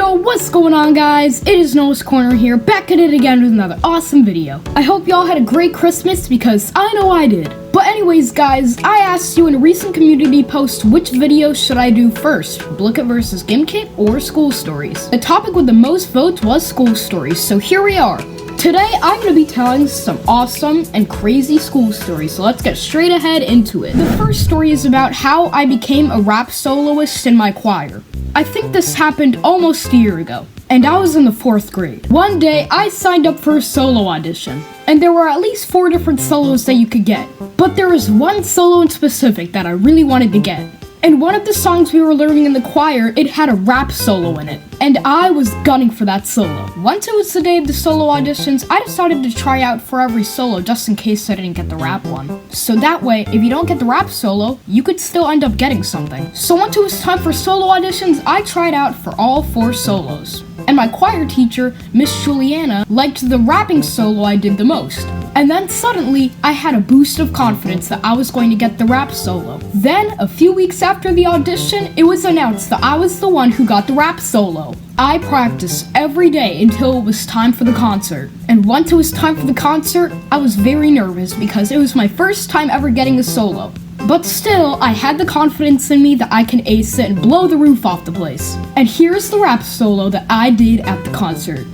Yo, what's going on, guys? It is Noah's Corner here, back at it again with another awesome video. I hope y'all had a great Christmas because I know I did. But anyways, guys, I asked you in a recent community post which video should I do first, Blooket vs. Gimkit or School Stories. The topic with the most votes was School Stories, so here we are. Today, I'm going to be telling some awesome and crazy school stories, so let's get straight ahead into it. The first story is about how I became a rap soloist in my choir. I think this happened almost a year ago, and I was in the 4th grade. One day, I signed up for a solo audition, and there were at least 4 different solos that you could get. But there was one solo in specific that I really wanted to get. And one of the songs we were learning in the choir, it had a rap solo in it. And I was gunning for that solo. Once it was the day of the solo auditions, I decided to try out for every solo just in case I didn't get the rap one. So that way, if you don't get the rap solo, you could still end up getting something. So once it was time for solo auditions, I tried out for all 4 solos. And my choir teacher, Miss Juliana, liked the rapping solo I did the most. And then suddenly, I had a boost of confidence that I was going to get the rap solo. Then, a few weeks after the audition, it was announced that I was the one who got the rap solo. I practiced every day until it was time for the concert. And once it was time for the concert, I was very nervous because it was my first time ever getting a solo. But still, I had the confidence in me that I can ace it and blow the roof off the place. And here's the rap solo that I did at the concert.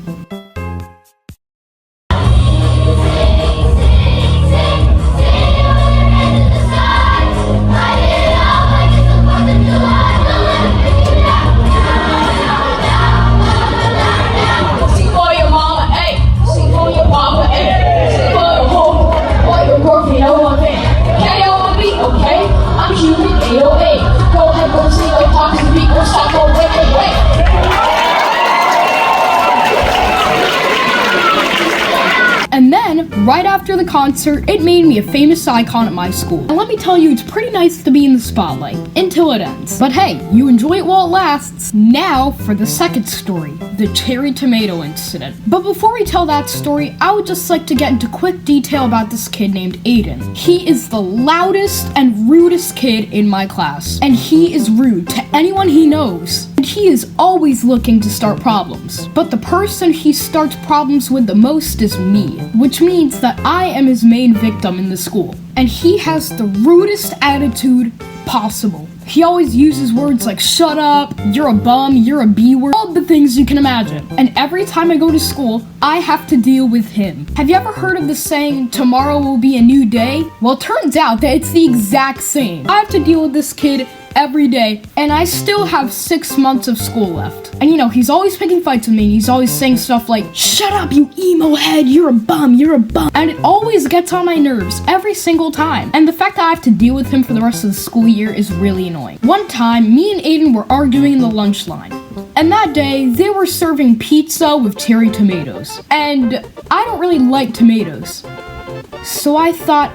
And then, right after the concert, it made me a famous icon at my school. And let me tell you, it's pretty nice to be in the spotlight, until it ends. But hey, you enjoy it while it lasts. Now for the second story, the cherry tomato incident. But before we tell that story, I would just like to get into quick detail about this kid named Aiden. He is the loudest and rudest kid in my class. And he is rude to anyone he knows. And he is always looking to start problems. But the person he starts problems with the most is me, which means that I am his main victim in the school. And he has the rudest attitude possible. He always uses words like shut up, you're a bum, you're a B-word, all the things you can imagine. And every time I go to school, I have to deal with him. Have you ever heard of the saying, tomorrow will be a new day? Well, it turns out that it's the exact same. I have to deal with this kid every day, and I still have 6 months of school left. And you know, he's always picking fights with me, and he's always saying stuff like, shut up, you emo head, you're a bum, you're a bum. And it always gets on my nerves, every single time. And the fact that I have to deal with him for the rest of the school year is really annoying. One time, me and Aiden were arguing in the lunch line. And that day, they were serving pizza with cherry tomatoes. And I don't really like tomatoes. So I thought,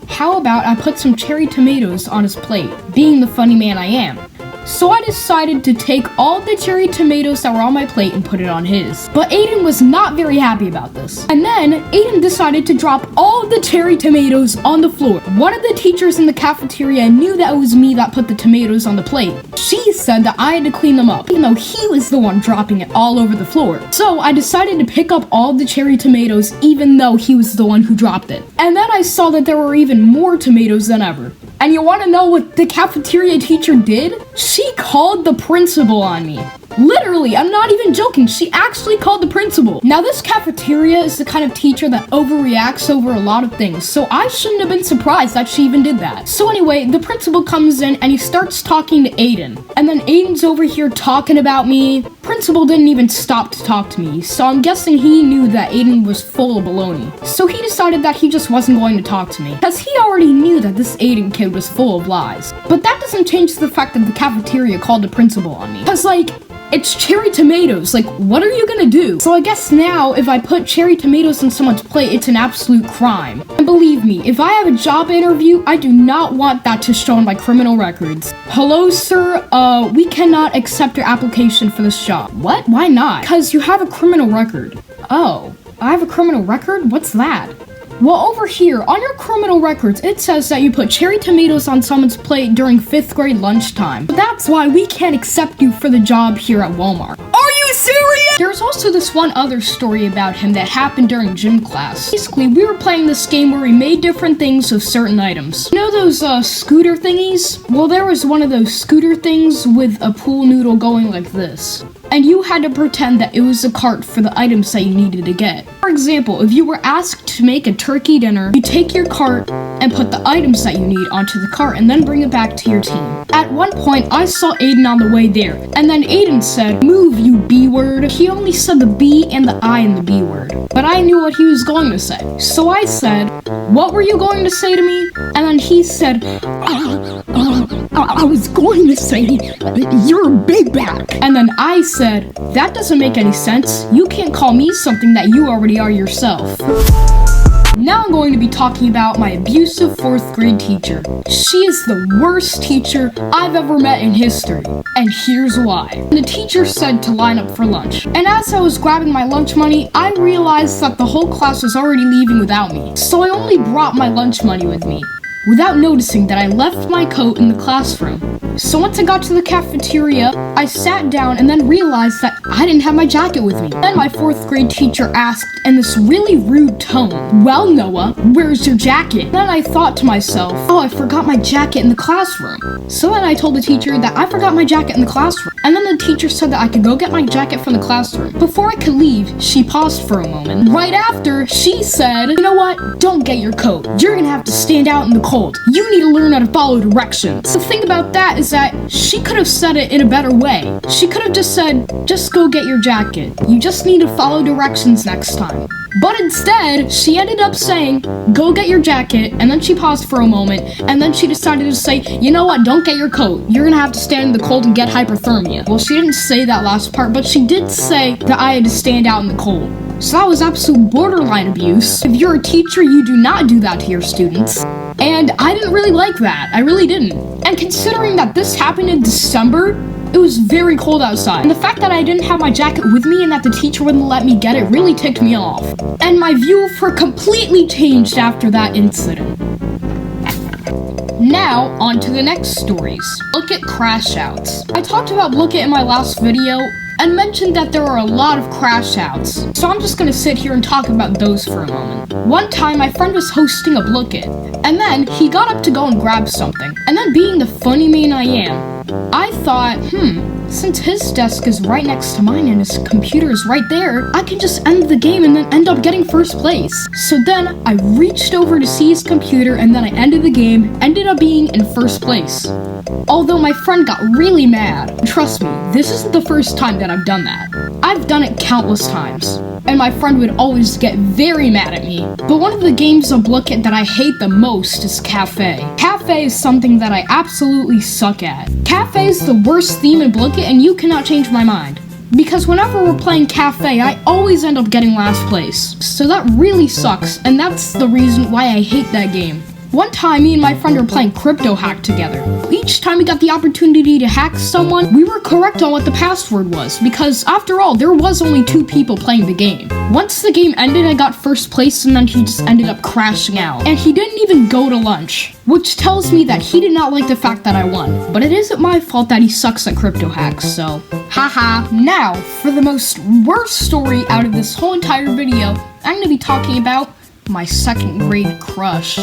how about I put some cherry tomatoes on his plate, being the funny man I am. So I decided to take all the cherry tomatoes that were on my plate and put it on his. But Aiden was not very happy about this. And then Aiden decided to drop all the cherry tomatoes on the floor. One of the teachers in the cafeteria knew that it was me that put the tomatoes on the plate. She said that I had to clean them up, even though he was the one dropping it all over the floor. So I decided to pick up all the cherry tomatoes even though he was the one who dropped it. And then I saw that there were even more tomatoes than ever. And you want to know what the cafeteria teacher did? She called the principal on me. Literally, I'm not even joking. She actually called the principal. Now, this cafeteria is the kind of teacher that overreacts over a lot of things, so I shouldn't have been surprised that she even did that. So anyway, the principal comes in and he starts talking to Aiden. And then Aiden's over here talking about me. Principal didn't even stop to talk to me, so I'm guessing he knew that Aiden was full of baloney. So he decided that he just wasn't going to talk to me, because he already knew that this Aiden kid was full of lies. But that doesn't change the fact that the cafeteria called the principal on me. Because, like, it's cherry tomatoes. Like, what are you gonna do? So I guess now, if I put cherry tomatoes on someone's plate, it's an absolute crime. And believe me, if I have a job interview, I do not want that to show on my criminal records. Hello, sir. We cannot accept your application for this job. What? Why not? Because you have a criminal record. Oh, I have a criminal record? What's that? Well, over here, on your criminal records, it says that you put cherry tomatoes on someone's plate during 5th grade lunchtime. But that's why we can't accept you for the job here at Walmart. Are you serious? There's also this one other story about him that happened during gym class. Basically, we were playing this game where we made different things with certain items. You know those scooter thingies? Well, there was one of those scooter things with a pool noodle going like this. And you had to pretend that it was a cart for the items that you needed to get. For example, if you were asked to make a turkey dinner, you take your cart and put the items that you need onto the cart and then bring it back to your team. At one point, I saw Aiden on the way there, and then Aiden said, "Move, you B word." He only said the B and the I in the B word, but I knew what he was going to say. So I said, "What were you going to say to me?" And then he said, I was going to say, you're a big back. and then I said, "That doesn't make any sense. You can't call me something that you already are yourself." Now I'm going to be talking about my abusive 4th grade teacher. She is the worst teacher I've ever met in history, and here's why. The teacher said to line up for lunch, and as I was grabbing my lunch money, I realized that the whole class was already leaving without me, so I only brought my lunch money with me, without noticing that I left my coat in the classroom. So once I got to the cafeteria, I sat down and then realized that I didn't have my jacket with me. Then my 4th grade teacher asked in this really rude tone, "Well, Noah, where's your jacket?" Then I thought to myself, oh, I forgot my jacket in the classroom. So then I told the teacher that I forgot my jacket in the classroom. And then the teacher said that I could go get my jacket from the classroom. Before I could leave, she paused for a moment. Right after, she said, "You know what? Don't get your coat. You're gonna have to stand out in the cold. You need to learn how to follow directions." The thing about that is that she could have said it in a better way. She could have just said, "Just go get your jacket. You just need to follow directions next time." But instead, she ended up saying, "Go get your jacket," and then she paused for a moment, and then she decided to say, "You know what, don't get your coat. You're gonna have to stand in the cold and get hypothermia." Well, she didn't say that last part, but she did say that I had to stand out in the cold. So that was absolute borderline abuse. If you're a teacher, you do not do that to your students. And I didn't really like that. I really didn't. And considering that this happened in December, it was very cold outside. And the fact that I didn't have my jacket with me and that the teacher wouldn't let me get it really ticked me off. And my view of her completely changed after that incident. Now, on to the next stories. Look at crash outs. I talked about Look It in my last video and mentioned that there are a lot of crash outs. So I'm just gonna sit here and talk about those for a moment. One time my friend was hosting a Look It, and then he got up to go and grab something. And then being the funny man I am, I thought, since his desk is right next to mine and his computer is right there, I can just end the game and then end up getting first place. So then I reached over to see his computer and then I ended the game, ended up being in first place. Although my friend got really mad. Trust me, this isn't the first time that I've done that. I've done it countless times. And my friend would always get very mad at me. But one of the games of Look It that I hate the most is Cafe. Cafe is something that I absolutely suck at. Cafe is the worst theme in Look It, and you cannot change my mind. Because whenever we're playing Cafe, I always end up getting last place. So that really sucks, and that's the reason why I hate that game. One time, me and my friend were playing Crypto Hack together. Each time we got the opportunity to hack someone, we were correct on what the password was, because after all, there was only 2 people playing the game. Once the game ended, I got first place, and then he just ended up crashing out. And he didn't even go to lunch, which tells me that he did not like the fact that I won. But it isn't my fault that he sucks at Crypto Hacks, so haha. Now, for the most worst story out of this whole entire video, I'm gonna be talking about my 2nd grade crush.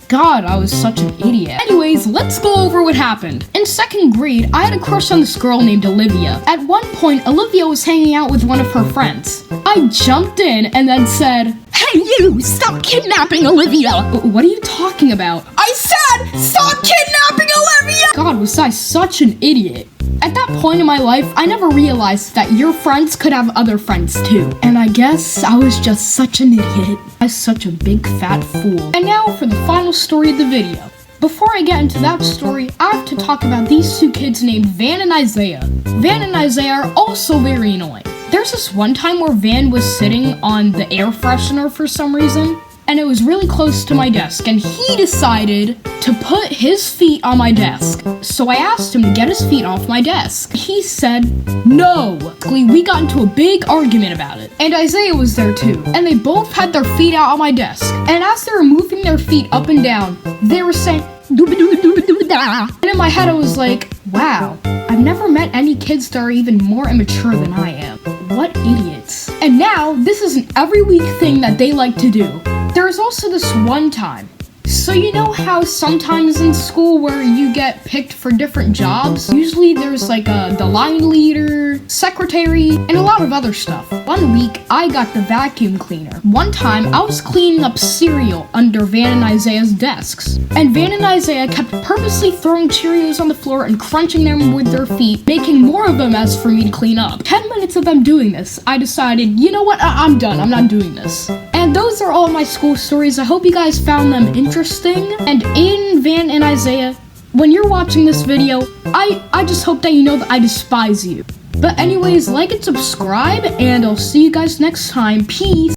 God, I was such an idiot. Anyways, let's go over what happened. In 2nd grade, I had a crush on this girl named Olivia. At one point, Olivia was hanging out with one of her friends. I jumped in and then said, "Hey you, stop kidnapping Olivia." "What are you talking about?" I said, stop kidnapping Olivia. God, was I such an idiot. At that point in my life, I never realized that your friends could have other friends too. And I guess I was just such an idiot. I was such a big fat fool. And now for the final story of the video. Before I get into that story, I have to talk about these 2 kids named Van and Isaiah. Van and Isaiah are also very annoying. There's this one time where Van was sitting on the air freshener for some reason, and it was really close to my desk, and he decided to put his feet on my desk. So I asked him to get his feet off my desk. He said no. We got into a big argument about it, and Isaiah was there too, and they both had their feet out on my desk, and as they were moving their feet up and down, they were saying "Dooba-dooba-dooba-da." And in my head I was like, wow, I've never met any kids that are even more immature than I am. What idiots. And now, this is an every week thing that they like to do. There is also this one time. So you know how sometimes in school where you get picked for different jobs? Usually there's like the line leader, secretary, and a lot of other stuff. One week, I got the vacuum cleaner. One time, I was cleaning up cereal under Van and Isaiah's desks. And Van and Isaiah kept purposely throwing Cheerios on the floor and crunching them with their feet, making more of them as for me to clean up. 10 minutes of them doing this, I decided, you know what, I'm done, I'm not doing this. And those are all my school stories. I hope you guys found them interesting. And Aiden, Van, and Isaiah, when you're watching this video, I just hope that you know that I despise you. But anyways, like and subscribe, and I'll see you guys next time. Peace.